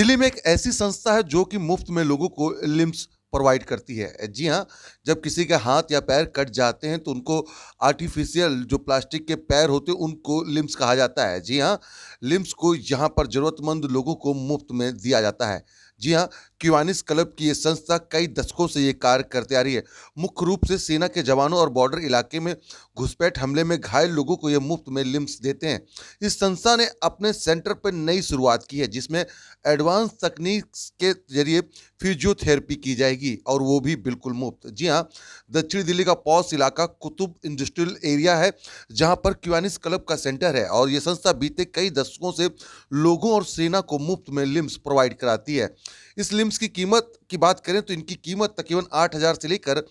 दिल्ली में एक ऐसी संस्था है जो कि मुफ्त में लोगों को लिम्स प्रोवाइड करती है। जी हाँ, जब किसी के हाथ या पैर कट जाते हैं तो उनको आर्टिफिशियल जो प्लास्टिक के पैर होते हैं उनको लिम्स कहा जाता है। जी हाँ, लिम्स को यहाँ पर ज़रूरतमंद लोगों को मुफ्त में दिया जाता है। जी हाँ, किवानिस क्लब की ये संस्था कई दशकों से ये कार्य करते आ रही है। मुख्य रूप से सेना के जवानों और बॉर्डर इलाके में घुसपैठ हमले में घायल लोगों को ये मुफ्त में लिम्स देते हैं। इस संस्था ने अपने सेंटर पर नई शुरुआत की है जिसमें एडवांस तकनीक के जरिए फिजियोथेरेपी की जाएगी और वो भी बिल्कुल मुफ्त। जी हाँ, दक्षिण दिल्ली का पॉश इलाका कुतुब इंडस्ट्रियल एरिया है जहाँ पर किवानिस क्लब का सेंटर है और ये संस्था बीते कई दशकों से लोगों और सेना को मुफ्त में लिम्स प्रोवाइड कराती है। इस लिम्स की कीमत की बात करें तो इनकी कीमत तकरीबन 8,000 से लेकर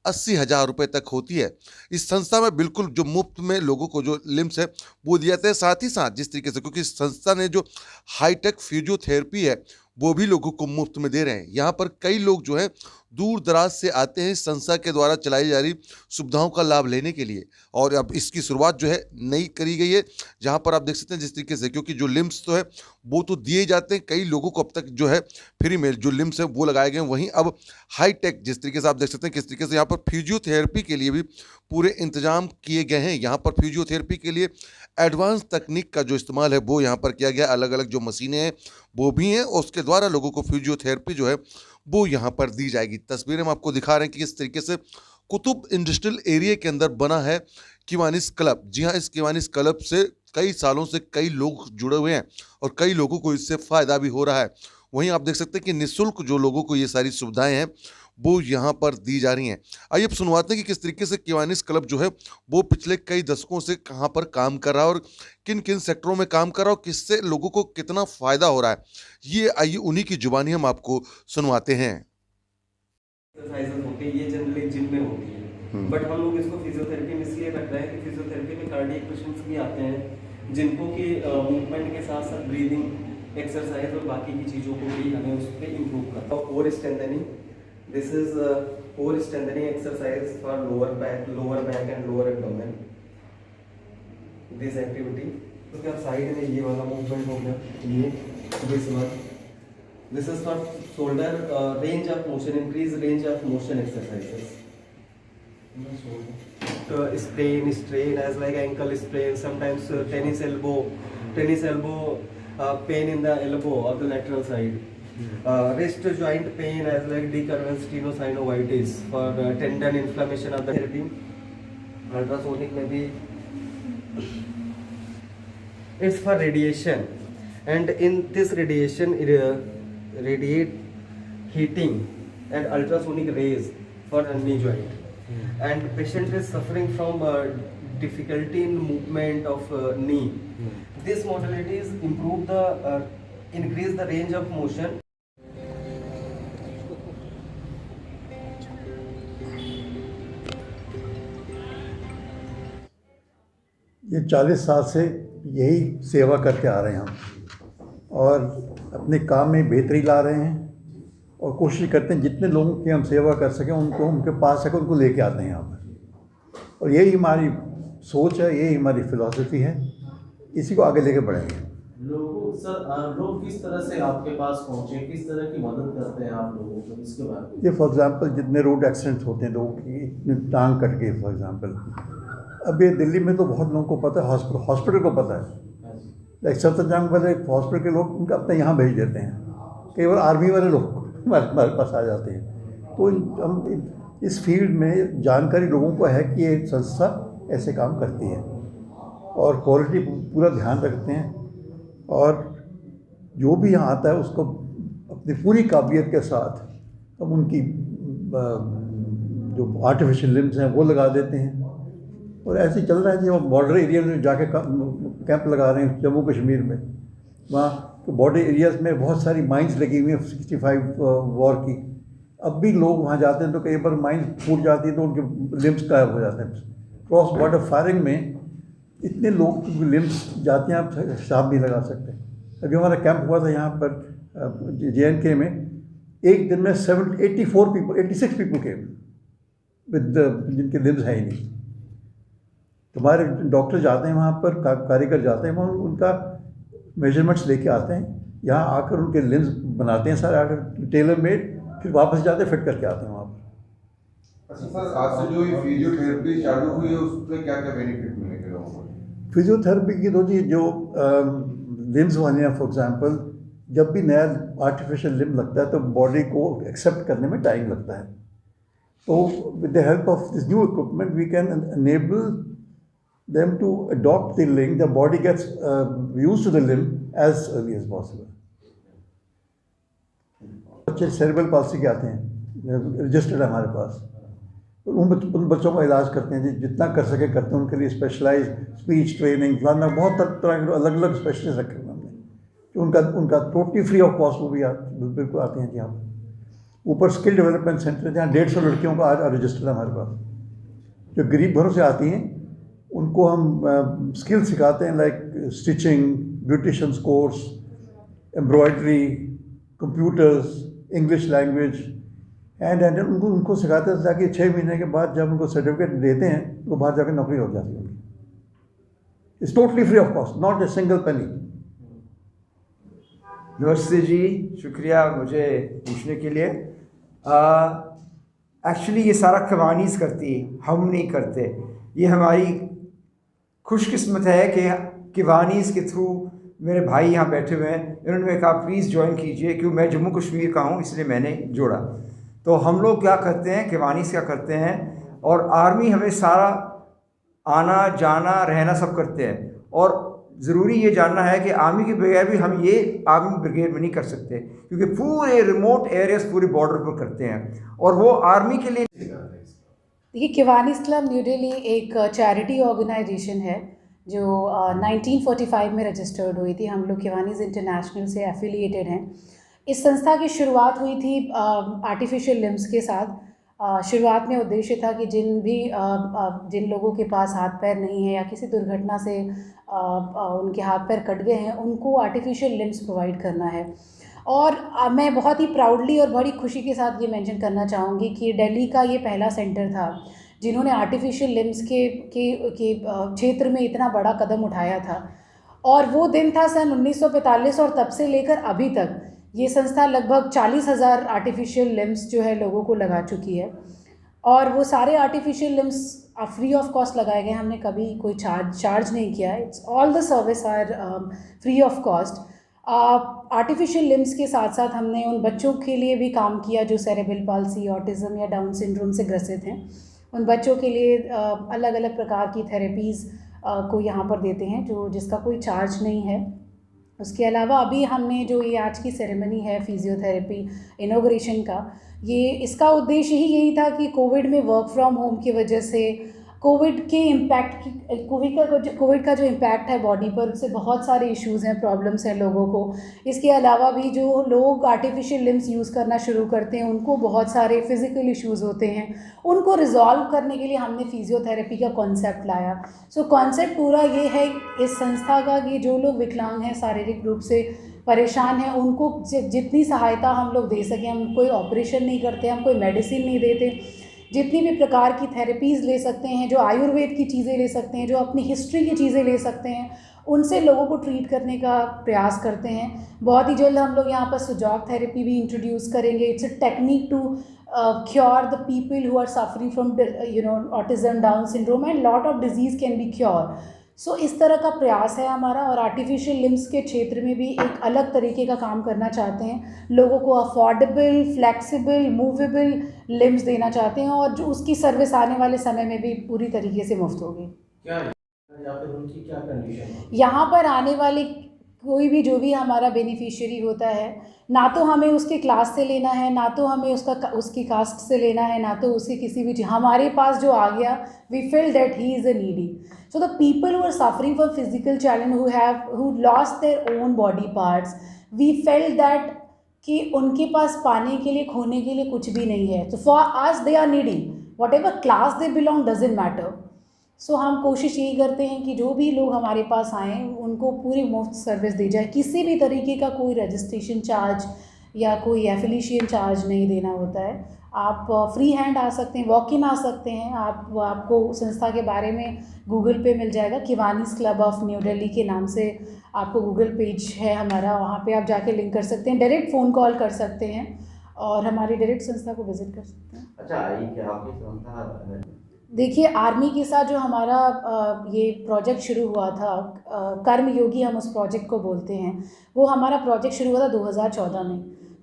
80,000 रुपये तक होती है। इस संस्था में बिल्कुल जो मुफ्त में लोगों को जो लिम्स है वो दिया जाता है। साथ ही साथ जिस तरीके से, क्योंकि इस संस्था ने जो हाईटेक फिजियोथेरेपी है वो भी लोगों को मुफ्त में दे रहे हैं। यहाँ पर कई लोग जो है दूर दराज से आते हैं इस संस्था के द्वारा चलाई जा रही सुविधाओं का लाभ लेने के लिए और अब इसकी शुरुआत जो है नई करी गई है जहाँ पर आप देख सकते हैं जिस तरीके से, क्योंकि जो लिम्स तो है वो तो दिए जाते हैं कई लोगों को अब तक जो है फ्री में जो लिम्स है वो लगाए गए हैं। वहीं अब हाईटेक जिस तरीके से आप देख सकते हैं किस तरीके से यहाँ पर फिजियोथेरेपी के लिए भी पूरे इंतजाम किए गए हैं। यहाँ पर फिजियोथेरेपी के लिए एडवांस तकनीक का जो इस्तेमाल है वो यहाँ पर किया गया। अलग अलग जो मशीनें हैं वो भी हैं और उसके द्वारा लोगों को फिजियोथेरेपी जो है वो यहाँ पर दी जाएगी। तस्वीरें हम आपको दिखा रहे हैं कि किस तरीके से कुतुब इंडस्ट्रियल एरिया के अंदर बना है किवानिस क्लब। जी हाँ, इस किवानिस क्लब से कई सालों से कई लोग जुड़े हुए हैं और कई लोगों को इससे फ़ायदा भी हो रहा है। वहीं आप देख सकते हैं कि निःशुल्क जो लोगों को ये सारी सुविधाएं हैं वो यहाँ पर दी जा रही हैं। आइए अब सुनवाते हैं कि किस तरीके से किवानिस क्लब जो है वो पिछले कई दशकों से कहाँ पर काम कर रहा है और किन किन सेक्टरों में काम कर रहा है और किससे लोगों को कितना फ़ायदा हो रहा है। ये आइए उन्हीं की जुबानी हम आपको सुनवाते हैं। एक्सरसाइजेज होती है ये जनरली जिम में होती है, बट हम लोग इसको फिजियोथेरेपी में इसलिए रख रहे हैं कि फिजियोथेरेपी में कार्डियक पेशेंट्स भी आते हैं जिनको कि मूवमेंट के साथ साथ ब्रीदिंग एक्सरसाइज और बाकी की चीज़ों को भी हमें उस पर इम्प्रूव करना है। Core strengthening, this is core strengthening exercise for lower back and lower abdomen. This activity तो क्या साइड में ये वाला मूवमेंट हो गया, ये this one. This is for shoulder range of motion, increase range of motion exercises. Sprain, strain as like ankle sprain, sometimes tennis elbow pain in the elbow or the lateral side. Wrist joint pain as like decurvent stenosynovitis for tendon inflammation of the therapy. Ultrasonic में भी it's for radiation, and in this radiation radiate heating and ultrasonic rays for a knee joint, and patient is suffering from difficulty in movement of knee. These modalities improve the increase the range of motion. ये 40 साल से यही सेवा करते आ रहे हैं हम और अपने काम में बेहतरी ला रहे हैं और कोशिश करते हैं जितने लोगों की हम सेवा कर सकें उनको उनके पास सकें उनको लेके आते हैं यहाँ पर। और यही हमारी सोच है, यही हमारी फिलॉसफी है, इसी को आगे लेके बढ़ेंगे। लोग किस तरह से आपके पास पहुँचे, किस तरह की मदद करते हैं आप लोगों को, इसके बारे में? ये फॉर एग्ज़ाम्पल जितने रोड एक्सीडेंट्स होते हैं लोगों की टांग कट गई फॉर एग्ज़ाम्पल, अब ये दिल्ली में तो बहुत लोगों को पता है, हॉस्पिटल को पता है, लाइक सफदरजंग वाले हॉस्पिटल के लोग उनका अपने यहाँ भेज देते हैं, कई बार आर्मी वाले लोग हमारे पास आ जाते हैं। तो हम इस फील्ड में जानकारी लोगों को है कि ये संस्था ऐसे काम करती है और क्वालिटी पूरा ध्यान रखते हैं और जो भी यहाँ आता है उसको अपनी पूरी काबिलियत के साथ हम उनकी जो आर्टिफिशियल लिम्स हैं वो लगा देते हैं। और ऐसे चल रहा है कि वो बॉर्डर एरिया में जाके कैंप लगा रहे हैं जम्मू कश्मीर में, वहाँ तो बॉर्डर एरियाज़ में बहुत सारी माइंस लगी हुई हैं 65 वॉर की। अब भी लोग वहाँ जाते हैं तो कई बार माइंस फूट जाती है तो उनके लिम्स गायब हो जाते हैं। क्रॉस बॉर्डर फायरिंग में इतने लोग लिम्स जाते हैं, आप हिसाब नहीं लगा सकते। अभी हमारा कैंप हुआ था यहाँ पर JNK में, एक दिन में 86 पीपल के विद जिनके लिम्स है ही नहीं। हमारे डॉक्टर जाते हैं वहाँ पर, कारीगर जाते हैं वहाँ, उनका मेजरमेंट्स लेके आते हैं यहाँ आकर उनके लिम्स बनाते हैं सारे, आकर टेलर मेड, फिर वापस जाते फिट करके आते हैं वहाँ पर। अच्छा सर, आज से जो ये फिजियोथेरेपी चालू हुई है उसमें क्या क्या बेनिफिट मिलेंगे लोगों को? फिजियोथेरेपी की तो जी जो लिम्स वाले हैं, फॉर एग्जांपल जब भी नया आर्टिफिशियल लिम्ब लगता है तो बॉडी को एक्सेप्ट करने में टाइम लगता है। तो with the help of this new equipment we can enable them to adopt the limb, the body gets used to the limb as early as possible. बच्चे सेरेब्रल पाल्सी के आते हैं, रजिस्टर्ड है हमारे पास, उन बच्चों का इलाज करते हैं जी, जितना कर सके करते हैं। उनके लिए स्पेशलाइज स्पीच ट्रेनिंग फलाना बहुत तरह के अलग अलग स्पेशलिस्ट रखे हुए हमने, जो उनका टोटली फ्री ऑफ कॉस्ट वो भी बिल्कुल आते हैं जी यहाँ पर। ऊपर स्किल डेवलपमेंट सेंटर जहाँ 150 लड़कियों का आज रजिस्टर्ड है हमारे पास, जो गरीब घरों से आती हैं उनको हम स्किल सिखाते हैं, like stitching, beauticians course, embroidery, computers, English language and उनको सिखाते हैं ताकि 6 महीने के बाद जब उनको सर्टिफिकेट देते हैं तो बाहर जाकर नौकरी हो जाती है उनकी। It's totally free of cost, not a single penny. नमस्ते जी, शुक्रिया मुझे पूछने के लिए। एक्चुअली ये सारा कवानीस करती है, हम नहीं करते। ये हमारी खुशकिस्मत है कि किवानीस के थ्रू मेरे भाई यहाँ बैठे हुए हैं, इन्होंने कहा प्लीज़ ज्वाइन कीजिए, क्योंकि मैं जम्मू कश्मीर का हूँ इसलिए मैंने जोड़ा। तो हम लोग क्या करते हैं, किवानीस क्या करते हैं, और आर्मी हमें सारा आना जाना रहना सब करते हैं। और ज़रूरी ये जानना है कि आर्मी के बगैर भी हम ये आर्मी ब्रिगेड में नहीं कर सकते, क्योंकि पूरे रिमोट एरियाज पूरे बॉर्डर पर करते हैं और वो आर्मी के लिए। ये किवानीस क्लब न्यू दिल्ली एक चैरिटी ऑर्गेनाइजेशन है जो 1945 में रजिस्टर्ड हुई थी। हम लोग किवानीस इंटरनेशनल से एफिलिएटेड हैं। इस संस्था की शुरुआत हुई थी आर्टिफिशियल लिम्स के साथ। शुरुआत में उद्देश्य था कि जिन लोगों के पास हाथ पैर नहीं है या किसी दुर्घटना से उनके हाथ पैर कट गए हैं, उनको आर्टिफिशियल लिम्स प्रोवाइड करना है। और मैं बहुत ही प्राउडली और बड़ी खुशी के साथ ये मेंशन करना चाहूँगी कि दिल्ली का ये पहला सेंटर था जिन्होंने आर्टिफिशियल लिम्स के क्षेत्र में इतना बड़ा कदम उठाया था। और वो दिन था सन 1945, और तब से लेकर अभी तक ये संस्था लगभग 40,000 आर्टिफिशियल लिम्स जो है लोगों को लगा चुकी है। और वो सारे artificial limbs free of cost लगाए गए। हमने कभी कोई चार्ज नहीं किया है। It's all the service are free of cost. Artificial limbs के साथ साथ हमने उन बच्चों के लिए भी काम किया जो सेरेब्रल पाल्सी, ऑटिज़म या डाउन सिंड्रोम से ग्रसित हैं। उन बच्चों के लिए अलग अलग प्रकार की थेरेपीज़ को यहाँ पर देते हैं जिसका कोई चार्ज नहीं है। उसके अलावा अभी हमने जो ये आज की सेरेमनी है फिजियोथेरेपी इनॉग्रेशन का, इसका उद्देश्य ही यही था कि कोविड में वर्क फ्रॉम होम की वजह से कोविड का जो इम्पैक्ट है बॉडी पर, उससे बहुत सारे इश्यूज़ हैं, प्रॉब्लम्स हैं लोगों को। इसके अलावा भी जो लोग आर्टिफिशियल लिम्स यूज़ करना शुरू करते हैं उनको बहुत सारे फिज़िकल इश्यूज़ होते हैं। उनको रिजॉल्व करने के लिए हमने फिजियोथेरेपी का कॉन्सेप्ट लाया। सो कॉन्सेप्ट पूरा ये है इस संस्था का कि जो लोग विकलांग हैं, शारीरिक रूप से परेशान हैं, उनको जितनी सहायता हम लोग दे सकें। हम कोई ऑपरेशन नहीं करते, हम कोई मेडिसिन नहीं देते। जितनी भी प्रकार की थेरेपीज़ ले सकते हैं, जो आयुर्वेद की चीज़ें ले सकते हैं, जो अपनी हिस्ट्री की चीज़ें ले सकते हैं, उनसे लोगों को ट्रीट करने का प्रयास करते हैं। बहुत ही जल्द हम लोग यहाँ पर सुजाक थेरेपी भी इंट्रोड्यूस करेंगे। It's a technique to cure the people who are suffering from autism, down syndrome and lot of disease can be cure. So इस तरह का प्रयास है हमारा। और आर्टिफिशियल लिम्स के क्षेत्र में भी एक अलग तरीके का काम करना चाहते हैं। लोगों को अफोर्डेबल, फ्लेक्सिबल, मूवेबल लिम्स देना चाहते हैं, और जो उसकी सर्विस आने वाले समय में भी पूरी तरीके से मुफ्त होगी। क्या या फिर उनकी क्या कंडीशन है? यहाँ पर आने वाले कोई भी जो भी हमारा बेनिफिशियरी होता है, ना तो हमें उसके क्लास से लेना है, ना तो हमें उसकी कास्ट से लेना है, ना तो उसके किसी भी हमारे पास जो आ गया, we feel that he is a needy. So the people who are suffering from physical challenge, who lost their own body parts, we felt that कि उनके पास पाने के लिए, खोने के लिए कुछ भी नहीं है। So for us they are needy. Whatever class they belong doesn't matter. So हम कोशिश यही करते हैं कि जो भी लोग हमारे पास आएँ उनको पूरी मुफ्त सर्विस दी जाए। किसी भी तरीके का कोई रजिस्ट्रेशन चार्ज या कोई एफिलिएशन चार्ज नहीं देना होता है। आप फ्री हैंड आ सकते हैं, वॉक इन आ सकते हैं। आपको संस्था के बारे में गूगल पे मिल जाएगा, किवानीस क्लब ऑफ न्यू दिल्ली के नाम से आपको गूगल पेज है हमारा, वहाँ पे आप जाके लिंक कर सकते हैं, डायरेक्ट फ़ोन कॉल कर सकते हैं और हमारी डायरेक्ट संस्था को विज़िट कर सकते हैं। अच्छा, ये क्या आपकी संस्था? देखिए, आर्मी के साथ जो हमारा ये प्रोजेक्ट शुरू हुआ था, कर्मयोगी हम उस प्रोजेक्ट को बोलते हैं, वो हमारा प्रोजेक्ट शुरू हुआ था 2014 में।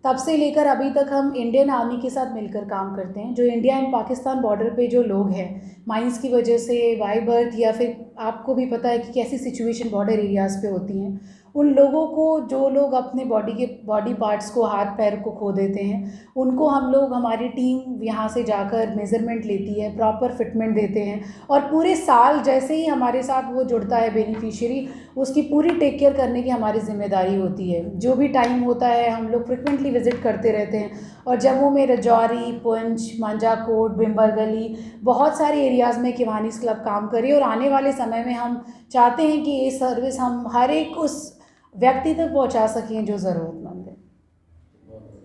तब से लेकर अभी तक हम इंडियन आर्मी के साथ मिलकर काम करते हैं। जो इंडिया एंड पाकिस्तान बॉर्डर पे जो लोग हैं, माइंस की वजह से, वाई बर्थ, या फिर आपको भी पता है कि कैसी सिचुएशन बॉर्डर एरियाज़ पे होती हैं, उन लोगों को, जो लोग अपने बॉडी पार्ट्स को, हाथ पैर को खो देते हैं, उनको हम लोग, हमारी टीम यहाँ से जाकर मेज़रमेंट लेती है, प्रॉपर फिटमेंट देते हैं और पूरे साल जैसे ही हमारे साथ वो जुड़ता है बेनिफिशियरी, उसकी पूरी टेक केयर करने की हमारी जिम्मेदारी होती है। जो भी टाइम होता है हम लोग फ्रिक्वेंटली विज़िट करते रहते हैं और जम्मू में रजौरी, पुंछ, मांजाकोट, बिम्बर गली, बहुत सारे एरियाज़ में किवानीस क्लब काम करे और आने वाले समय में हम चाहते हैं कि ये सर्विस हम हर एक उस व्यक्ति तक पहुंचा सकें जो ज़रूरतमंद है।